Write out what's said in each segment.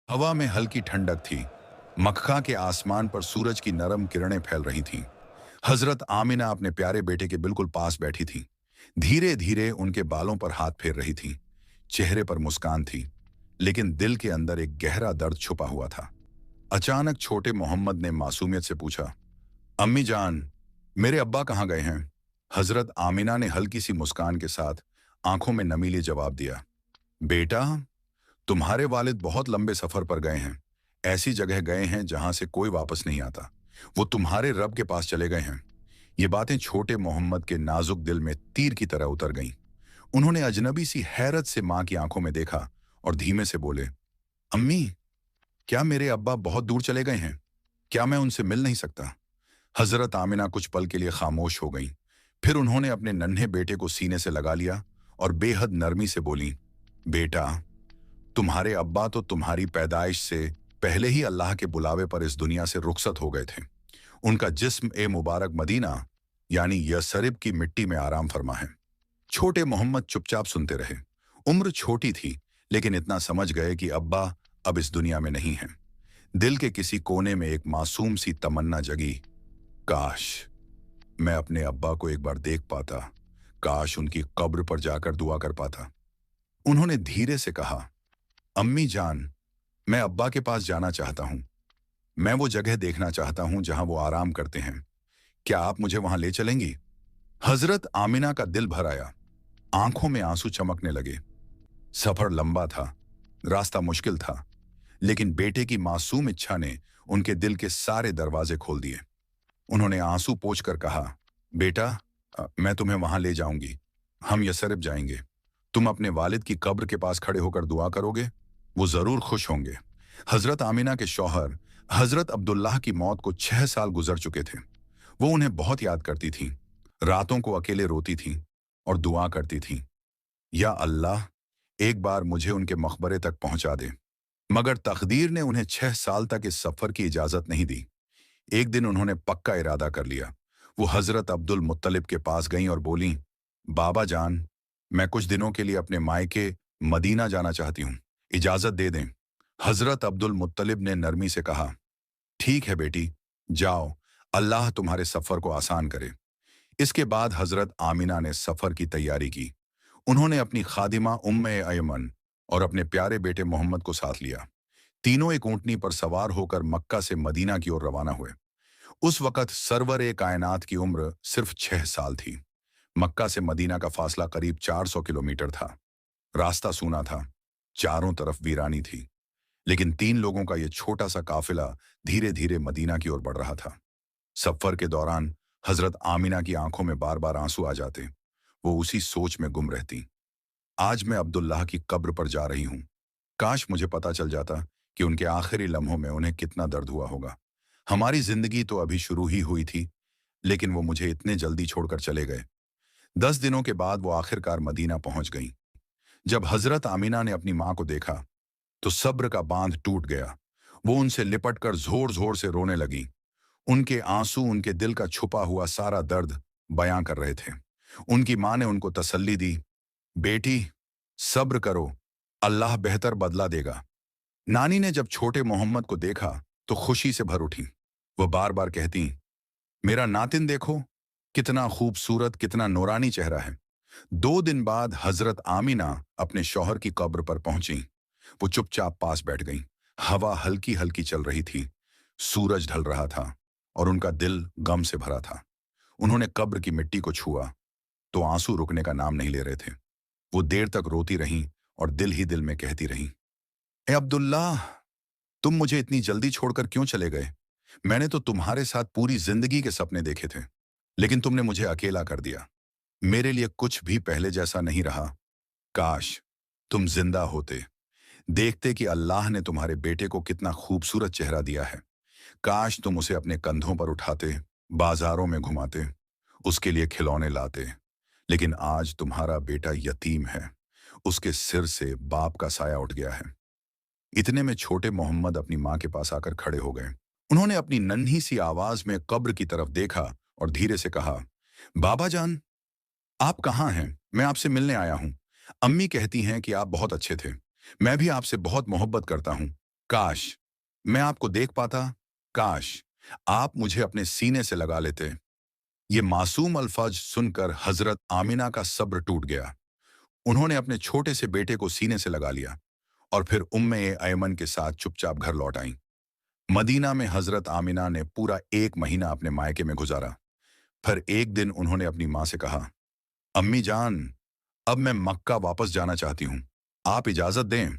हवा में हल्की ठंडक थी। मक्का के आसमान पर सूरज की नरम किरणें फैल रही थीं। हजरत आमिना अपने प्यारे बेटे के बिल्कुल पास बैठी थीं। धीरे धीरे उनके बालों पर हाथ फेर रही थीं। चेहरे पर मुस्कान थी, लेकिन दिल के अंदर एक गहरा दर्द छुपा हुआ था। अचानक छोटे मोहम्मद ने मासूमियत से पूछा, अम्मी जान, मेरे अब्बा कहाँ गए हैं? हजरत आमिना ने हल्की सी मुस्कान के साथ आंखों में नमीले जवाब दिया, बेटा, तुम्हारे वालिद बहुत लंबे सफर पर गए हैं। ऐसी जगह गए हैं जहां से कोई वापस नहीं आता। वो तुम्हारे रब के पास चले गए हैं। ये बातें छोटे मोहम्मद के नाजुक दिल में तीर की तरह उतर गईं। उन्होंने अजनबी सी हैरत से मां की आंखों में देखा और धीमे से बोले, अम्मी, क्या मेरे अब्बा बहुत दूर चले गए हैं? क्या मैं उनसे मिल नहीं सकता? हजरत आमिना कुछ पल के लिए खामोश हो गईं। फिर उन्होंने अपने नन्हे बेटे को सीने से लगा लिया और बेहद नरमी से बोली, बेटा, तुम्हारे अब्बा तो तुम्हारी पैदाइश से पहले ही अल्लाह के बुलावे पर इस दुनिया से रुखसत हो गए थे। उनका जिस्म ए मुबारक मदीना यानी यसरिब की मिट्टी में आराम फरमा है। छोटे मोहम्मद चुपचाप सुनते रहे। उम्र छोटी थी, लेकिन इतना समझ गए कि अब्बा अब इस दुनिया में नहीं हैं। दिल के किसी कोने में एक मासूम सी तमन्ना जगी, काश मैं अपने अब्बा को एक बार देख पाता, काश उनकी कब्र पर जाकर दुआ कर पाता। उन्होंने धीरे से कहा, अम्मी जान, मैं अब्बा के पास जाना चाहता हूं। मैं वो जगह देखना चाहता हूं जहां वो आराम करते हैं। क्या आप मुझे वहां ले चलेंगी? हजरत आमिना का दिल भर आया। आंखों में आंसू चमकने लगे। सफर लंबा था, रास्ता मुश्किल था, लेकिन बेटे की मासूम इच्छा ने उनके दिल के सारे दरवाजे खोल दिए। उन्होंने आंसू पोंछकर कहा, बेटा, मैं तुम्हें वहां ले जाऊंगी। हम यसरिब जाएंगे। तुम अपने वालिद की कब्र के पास खड़े होकर दुआ करोगे, वो जरूर खुश होंगे। हजरत आमिना के शौहर हजरत अब्दुल्लाह की मौत को 6 साल गुजर चुके थे। वो उन्हें बहुत याद करती थीं। रातों को अकेले रोती थीं और दुआ करती थीं, या अल्लाह, एक बार मुझे उनके मकबरे तक पहुंचा दे। मगर तकदीर ने उन्हें 6 साल तक इस सफर की इजाजत नहीं दी। एक दिन उन्होंने पक्का इरादा कर लिया। वो हजरत अब्दुल मुत्तलिब के पास गईं और बोलीं, बाबा जान, मैं कुछ दिनों के लिए अपने मायके मदीना जाना चाहती हूँ, इजाजत दे दें। हजरत अब्दुल मुत्तलिब ने नरमी से कहा, ठीक है बेटी, जाओ, अल्लाह तुम्हारे सफर को आसान करे। इसके बाद हजरत आमिना ने सफर की तैयारी की। उन्होंने अपनी खादिमा उम्मे अयमन और अपने प्यारे बेटे मोहम्मद को साथ लिया। तीनों एक ऊंटनी पर सवार होकर मक्का से मदीना की ओर रवाना हुए। उस वक़्त सरवर कायनात की उम्र सिर्फ 6 साल थी। मक्का से मदीना का फासला करीब 400 किलोमीटर था। रास्ता सूना था, चारों तरफ वीरानी थी, लेकिन 3 लोगों का यह छोटा सा काफिला धीरे धीरे मदीना की ओर बढ़ रहा था। सफर के दौरान हजरत आमिना की आंखों में बार बार आंसू आ जाते। वो उसी सोच में गुम रहती, आज मैं अब्दुल्लाह की कब्र पर जा रही हूँ। काश मुझे पता चल जाता कि उनके आखिरी लम्हों में उन्हें कितना दर्द हुआ होगा। हमारी जिंदगी तो अभी शुरू ही हुई थी, लेकिन वो मुझे इतने जल्दी छोड़कर चले गए। 10 दिनों के बाद वो आखिरकार मदीना पहुंच गईं। जब हजरत आमिना ने अपनी मां को देखा, तो सब्र का बांध टूट गया। वो उनसे लिपटकर जोर जोर से रोने लगी। उनके आंसू उनके दिल का छुपा हुआ सारा दर्द बयां कर रहे थे। उनकी मां ने उनको तसल्ली दी, बेटी, सब्र करो, अल्लाह बेहतर बदला देगा। नानी ने जब छोटे मोहम्मद को देखा तो खुशी से भर उठी। वो बार बार कहती, मेरा नातिन देखो, कितना खूबसूरत, कितना नूरानी चेहरा है। 2 दिन बाद हजरत आमिना अपने शौहर की कब्र पर पहुंची। वो चुपचाप पास बैठ गईं। हवा हल्की हल्की चल रही थी, सूरज ढल रहा था और उनका दिल गम से भरा था। उन्होंने कब्र की मिट्टी को छुआ तो आंसू रुकने का नाम नहीं ले रहे थे। वो देर तक रोती रहीं और दिल ही दिल में कहती रहीं, ए अब्दुल्लाह, तुम मुझे इतनी जल्दी छोड़कर क्यों चले गए? मैंने तो तुम्हारे साथ पूरी जिंदगी के सपने देखे थे, लेकिन तुमने मुझे अकेला कर दिया। मेरे लिए कुछ भी पहले जैसा नहीं रहा। काश तुम जिंदा होते, देखते कि अल्लाह ने तुम्हारे बेटे को कितना खूबसूरत चेहरा दिया है। काश तुम उसे अपने कंधों पर उठाते, बाजारों में घुमाते, उसके लिए खिलौने लाते। लेकिन आज तुम्हारा बेटा यतीम है, उसके सिर से बाप का साया उठ गया है। इतने में छोटे मोहम्मद अपनी मां के पास आकर खड़े हो गए। उन्होंने अपनी नन्ही सी आवाज में कब्र की तरफ देखा और धीरे से कहा, बाबा जान, आप कहाँ हैं? मैं आपसे मिलने आया हूँ। अम्मी कहती हैं कि आप बहुत अच्छे थे। मैं भी आपसे बहुत मोहब्बत करता हूँ। काश मैं आपको देख पाता, काश आप मुझे अपने सीने से लगा लेते। ये मासूम अल्फाज सुनकर हजरत आमिना का सब्र टूट गया। उन्होंने अपने छोटे से बेटे को सीने से लगा लिया और फिर उम्मे अयमन के साथ चुपचाप घर लौट आईं। मदीना में हजरत आमिना ने पूरा 1 महीना अपने मायके में गुजारा। फिर एक दिन उन्होंने अपनी माँ से कहा, अम्मी जान, अब मैं मक्का वापस जाना चाहती हूँ, आप इजाजत दें।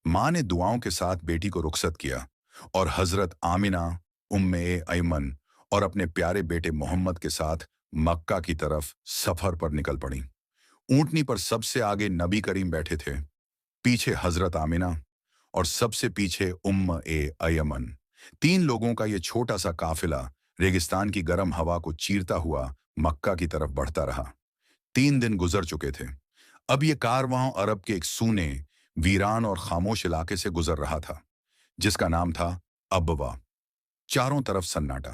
माँ ने दुआओं के साथ बेटी को रुखसत किया और हजरत आमिना, उम्मे अयमन और अपने प्यारे बेटे मोहम्मद के साथ मक्का की तरफ सफर पर निकल पड़ी। ऊंटनी पर सबसे आगे नबी करीम बैठे थे, पीछे हजरत आमिना और सबसे पीछे अयमन। 3 लोगों का ये छोटा सा काफिला रेगिस्तान की गर्म हवा को चीरता हुआ मक्का की तरफ बढ़ता रहा। 3 दिन गुजर चुके थे। अब ये कारवां अरब के एक सूने, वीरान और खामोश इलाके से गुजर रहा था, जिसका नाम था अबवा। चारों तरफ सन्नाटा,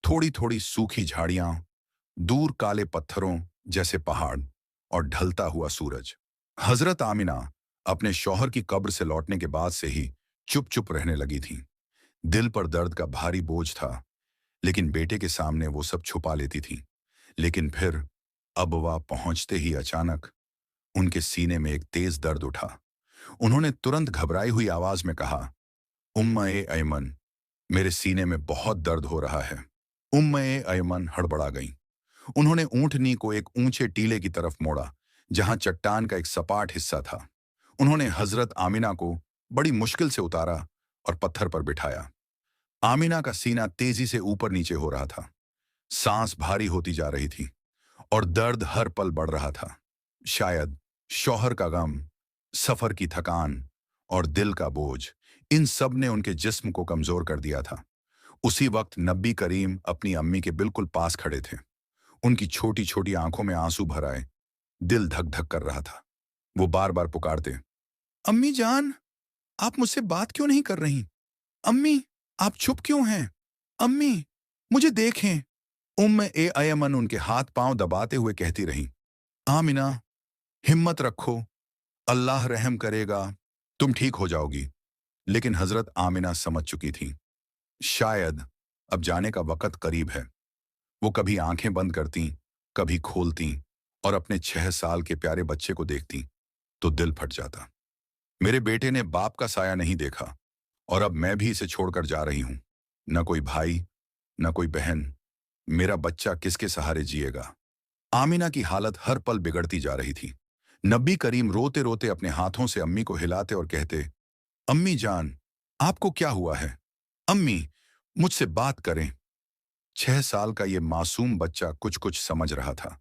थोड़ी थोड़ी सूखी झाड़ियां, दूर काले पत्थरों जैसे पहाड़ और ढलता हुआ सूरज। हजरत आमिना अपने शौहर की कब्र से लौटने के बाद से ही चुप चुप रहने लगी थी। दिल पर दर्द का भारी बोझ था, लेकिन बेटे के सामने वो सब छुपा लेती थी। लेकिन फिर अबवा पहुंचते ही अचानक उनके सीने में एक तेज दर्द उठा। उन्होंने तुरंत घबराई हुई आवाज में कहा, उम्मे अयमन, मेरे सीने में बहुत दर्द हो रहा है। उम्मे अयमन हड़बड़ा गईं। उन्होंने ऊंटनी को एक ऊंचे टीले की तरफ मोड़ा, जहां चट्टान का एक सपाट हिस्सा था। उन्होंने हजरत आमिना को बड़ी मुश्किल से उतारा और पत्थर पर बिठाया। आमिना का सीना तेजी से ऊपर नीचे हो रहा था, सांस भारी होती जा रही थी और दर्द हर पल बढ़ रहा था। शायद शौहर का गम, सफर की थकान और दिल का बोझ, इन सब ने उनके जिस्म को कमजोर कर दिया था। उसी वक्त नबी करीम अपनी अम्मी के बिल्कुल पास खड़े थे। उनकी छोटी छोटी आंखों में आंसू भर आए, दिल धक धक कर रहा था। वो बार बार पुकारते, अम्मी जान, आप मुझसे बात क्यों नहीं कर रही? अम्मी, आप चुप क्यों हैं? अम्मी, मुझे देखें। अयमन उनके हाथ पांव दबाते हुए कहती रही, आमिना, हिम्मत रखो, अल्लाह रहम करेगा, तुम ठीक हो जाओगी। लेकिन हजरत आमिना समझ चुकी थी, शायद अब जाने का वक्त करीब है। वो कभी आंखें बंद करती, कभी खोलती और अपने 6 साल के प्यारे बच्चे को देखती तो दिल फट जाता। मेरे बेटे ने बाप का साया नहीं देखा और अब मैं भी इसे छोड़कर जा रही हूं। न कोई भाई, न कोई बहन, मेरा बच्चा किसके सहारे जिएगा? आमिना की हालत हर पल बिगड़ती जा रही थी। नबी करीम रोते रोते अपने हाथों से अम्मी को हिलाते और कहते, अम्मी जान, आपको क्या हुआ है? अम्मी, मुझसे बात करें। 6 साल का ये मासूम बच्चा कुछ कुछ समझ रहा था,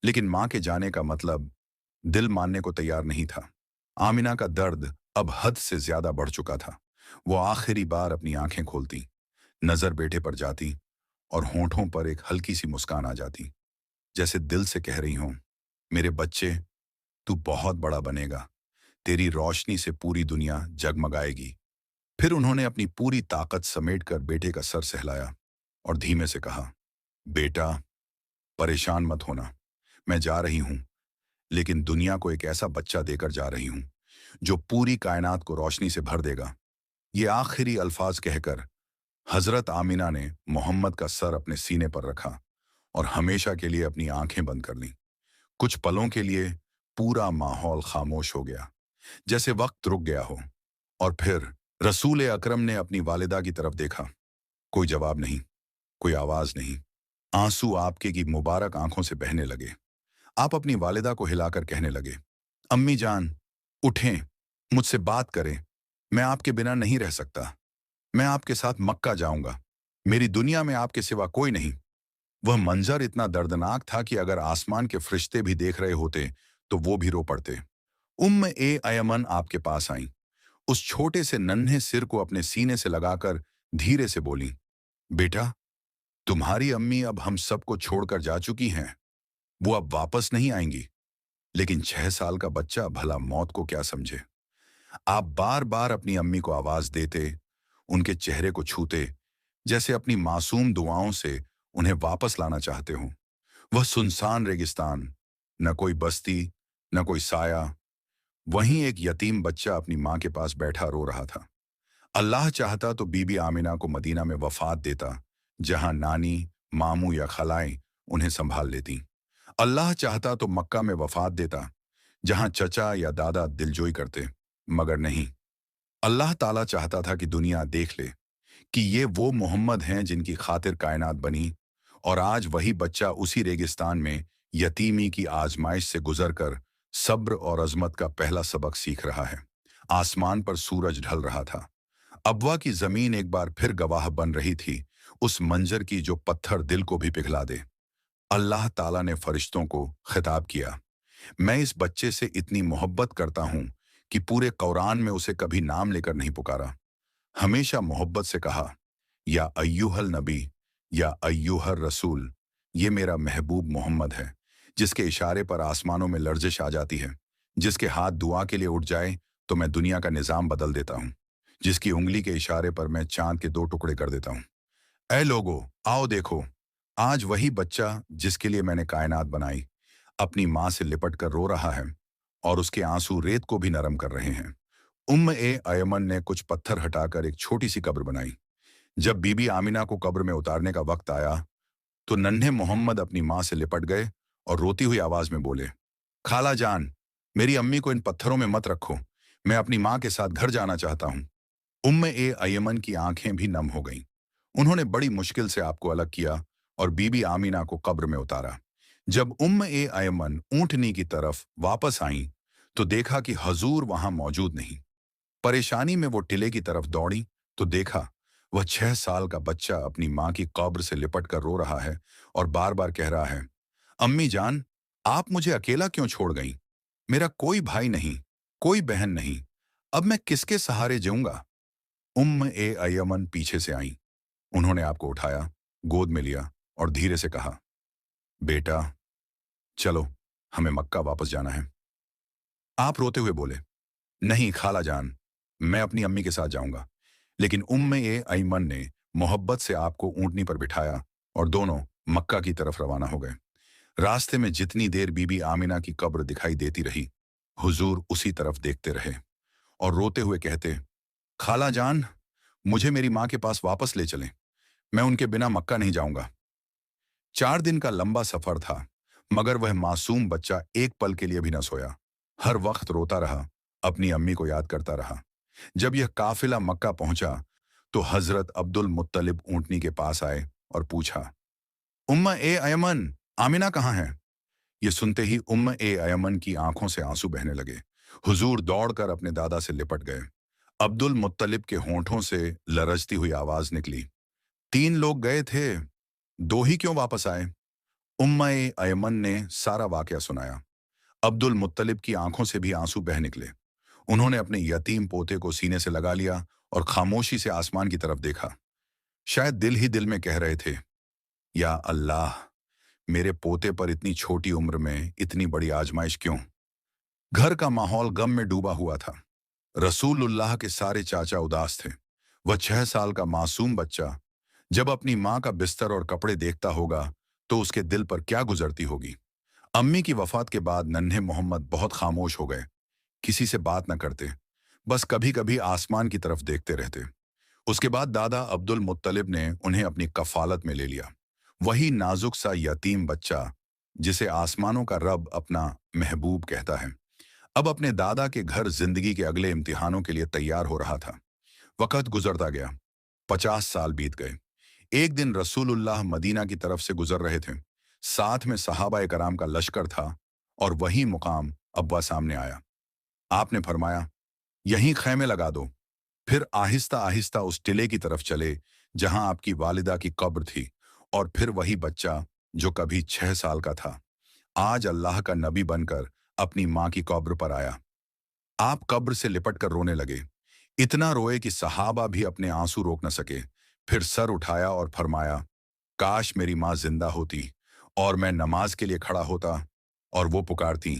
लेकिन मां के जाने का मतलब दिल मानने को तैयार नहीं था। आमिना का दर्द अब हद से ज्यादा बढ़ चुका था। वो आखिरी बार अपनी आंखें खोलती, नजर बेटे पर जाती और होंठों पर एक हल्की सी मुस्कान आ जाती, जैसे दिल से कह रही हों, मेरे बच्चे, तू बहुत बड़ा बनेगा, तेरी रोशनी से पूरी दुनिया जगमगाएगी। फिर उन्होंने अपनी पूरी ताकत समेटकर बेटे का सर सहलाया और धीमे से कहा, बेटा, परेशान मत होना, मैं जा रही हूं, लेकिन दुनिया को एक ऐसा बच्चा देकर जा रही हूं जो पूरी कायनात को रोशनी से भर देगा। ये आखिरी अल्फाज कहकर हजरत आमिना ने मोहम्मद का सर अपने सीने पर रखा और हमेशा के लिए अपनी आंखें बंद कर लीं। कुछ पलों के लिए पूरा माहौल खामोश हो गया, जैसे वक्त रुक गया हो। और फिर रसूल अकरम ने अपनी वालिदा की तरफ देखा। कोई जवाब नहीं, कोई आवाज नहीं। आंसू आपके की मुबारक आंखों से बहने लगे। आप अपनी वालिदा को हिलाकर कहने लगे, अम्मी जान, उठें, मुझसे बात करें। मैं आपके बिना नहीं रह सकता। मैं आपके साथ मक्का जाऊंगा। मेरी दुनिया में आपके सिवा कोई नहीं। वह मंजर इतना दर्दनाक था कि अगर आसमान के फरिश्ते भी देख रहे होते तो वो भी रो पड़ते। अयमन आपके पास आई, उस छोटे से नन्हे सिर को अपने सीने से लगाकर धीरे से बोली, बेटा, तुम्हारी अम्मी अब हम सबको छोड़कर जा चुकी हैं। वो अब वापस नहीं आएंगी। लेकिन 6 साल का बच्चा भला मौत को क्या समझे? आप बार बार अपनी अम्मी को आवाज देते, उनके चेहरे को छूते, जैसे अपनी मासूम दुआओं से उन्हें वापस लाना चाहते हो। वह सुनसान रेगिस्तान, न कोई बस्ती, न कोई साया, वहीं एक यतीम बच्चा अपनी मां के पास बैठा रो रहा था। अल्लाह चाहता तो बीबी आमिना को मदीना में वफात देता, जहां नानी, मामू या खलाएं उन्हें संभाल लेती। अल्लाह चाहता तो मक्का में वफात देता, जहां चचा या दादा दिलजोई करते, मगर नहीं। अल्लाह ताला चाहता था कि दुनिया देख ले कि ये वो मोहम्मद हैं जिनकी खातिर कायनात बनी, और आज वही बच्चा उसी रेगिस्तान में यतीमी की आजमाइश से गुजरकर सब्र और अजमत का पहला सबक सीख रहा है। आसमान पर सूरज ढल रहा था। अबवा की जमीन एक बार फिर गवाह बन रही थी, उस मंजर की जो पत्थर दिल को भी पिघला दे। अल्लाह ताला ने फरिश्तों को खिताब किया, मैं इस बच्चे से इतनी मोहब्बत करता हूं कि पूरे कुरान में उसे कभी नाम लेकर नहीं पुकारा। हमेशा मोहब्बत से कहा, या अय्युहल नबी, या अय्युहर रसूल। ये मेरा महबूब मोहम्मद है, जिसके इशारे पर आसमानों में लर्जिश आ जाती है, जिसके हाथ दुआ के लिए उठ जाए तो मैं दुनिया का निजाम बदल देता हूँ, जिसकी उंगली के इशारे पर मैं चांद के 2 टुकड़े कर देता हूँ। ऐ लोगो, आओ देखो, आज वही बच्चा जिसके लिए मैंने कायनात बनाई, अपनी माँ से लिपट कर रो रहा है, और उसके आंसू रेत को भी नरम कर रहे हैं। अयमन ने कुछ पत्थर हटाकर एक छोटी सी कब्र बनाई। जब बीबी आमिना को कब्र में उतारने का वक्त आया, तो नन्हे मोहम्मद अपनी माँ से लिपट गए और रोती हुई आवाज में बोले, खाला जान, मेरी अम्मी को इन पत्थरों में मत रखो, मैं अपनी माँ के साथ घर जाना चाहता हूँ। अयमन की आंखें भी नम हो गईं। उन्होंने बड़ी मुश्किल से आपको अलग किया और बीबी आमिना को कब्र में उतारा। जब अयमन ऊंटनी की तरफ वापस आईं, तो देखा कि हजूर वहां मौजूद नहीं। परेशानी में वो टिले की तरफ दौड़ी, तो देखा वह 6 साल का बच्चा अपनी माँ की कब्र से लिपट कर रो रहा है और बार बार कह रहा है, अम्मी जान, आप मुझे अकेला क्यों छोड़ गईं? मेरा कोई भाई नहीं, कोई बहन नहीं, अब मैं किसके सहारे जाऊंगा? अयमन पीछे से आई। उन्होंने आपको उठाया, गोद में लिया और धीरे से कहा, बेटा चलो, हमें मक्का वापस जाना है। आप रोते हुए बोले, नहीं खाला जान, मैं अपनी अम्मी के साथ जाऊंगा। लेकिन अयमन ने मोहब्बत से आपको ऊंटनी पर बिठाया और दोनों मक्का की तरफ रवाना हो गए। रास्ते में जितनी देर बीबी आमिना की कब्र दिखाई देती रही, हुजूर उसी तरफ देखते रहे और रोते हुए कहते, खाला जान, मुझे मेरी माँ के पास वापस ले चलें, मैं उनके बिना मक्का नहीं जाऊंगा। 4 दिन का लंबा सफर था, मगर वह मासूम बच्चा एक पल के लिए भी न सोया। हर वक्त रोता रहा, अपनी अम्मी को याद करता रहा। जब यह काफिला मक्का पहुंचा, तो हजरत अब्दुल मुत्तलिब ऊंटनी के पास आए और पूछा, अयमन, आमिना कहाँ है? ये सुनते ही अयमन की आंखों से आंसू बहने लगे। हुजूर दौड़कर अपने दादा से लिपट गए। अब्दुल मुत्तलिब के होंठों से लरजती हुई आवाज निकली, 3 लोग गए थे, 2 ही क्यों वापस आए? अयमन ने सारा वाकया सुनाया। अब्दुल मुत्तलिब की आंखों से भी आंसू बह निकले। उन्होंने अपने यतीम पोते को सीने से लगा लिया और खामोशी से आसमान की तरफ देखा। शायद दिल ही दिल में कह रहे थे, या अल्लाह, मेरे पोते पर इतनी छोटी उम्र में इतनी बड़ी आजमाइश क्यों? घर का माहौल गम में डूबा हुआ था। रसूलुल्लाह के सारे चाचा उदास थे। वह 6 साल का मासूम बच्चा जब अपनी माँ का बिस्तर और कपड़े देखता होगा, तो उसके दिल पर क्या गुजरती होगी। अम्मी की वफात के बाद नन्हे मोहम्मद बहुत खामोश हो गए, किसी से बात न करते, बस कभी कभी आसमान की तरफ देखते रहते। उसके बाद दादा अब्दुल मुत्तलिब ने उन्हें अपनी कफालत में ले लिया। वही नाजुक सा यतीम बच्चा जिसे आसमानों का रब अपना महबूब कहता है, अब अपने दादा के घर जिंदगी के अगले इम्तिहानों के लिए तैयार हो रहा था। वक़्त गुजरता गया, 50 साल बीत गए। एक दिन रसूलुल्लाह मदीना की तरफ से गुजर रहे थे। साथ में सहाबा कराम का लश्कर था, और वही मुकाम अब्बा सामने आया। आपने फरमाया, यहीं खैमे लगा दो। फिर आहिस्ता आहिस्ता उस टिले की तरफ चले जहां आपकी वालिदा की कब्र थी, और फिर वही बच्चा जो कभी 6 साल का था, आज अल्लाह का नबी बनकर अपनी माँ की कब्र पर आया। आप कब्र से लिपट कर रोने लगे, इतना रोए कि सहाबा भी अपने आंसू रोक न सके। फिर सर उठाया और फरमाया, काश मेरी माँ जिंदा होती और मैं नमाज के लिए खड़ा होता और वो पुकारती,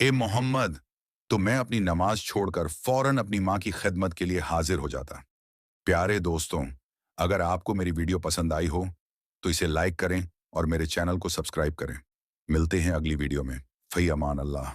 ए मोहम्मद, तो मैं अपनी नमाज छोड़कर फौरन अपनी माँ की खिदमत के लिए हाजिर हो जाता। प्यारे दोस्तों, अगर आपको मेरी वीडियो पसंद आई हो तो इसे लाइक करें और मेरे चैनल को सब्सक्राइब करें। मिलते हैं अगली वीडियो में। फी अमान अल्लाह।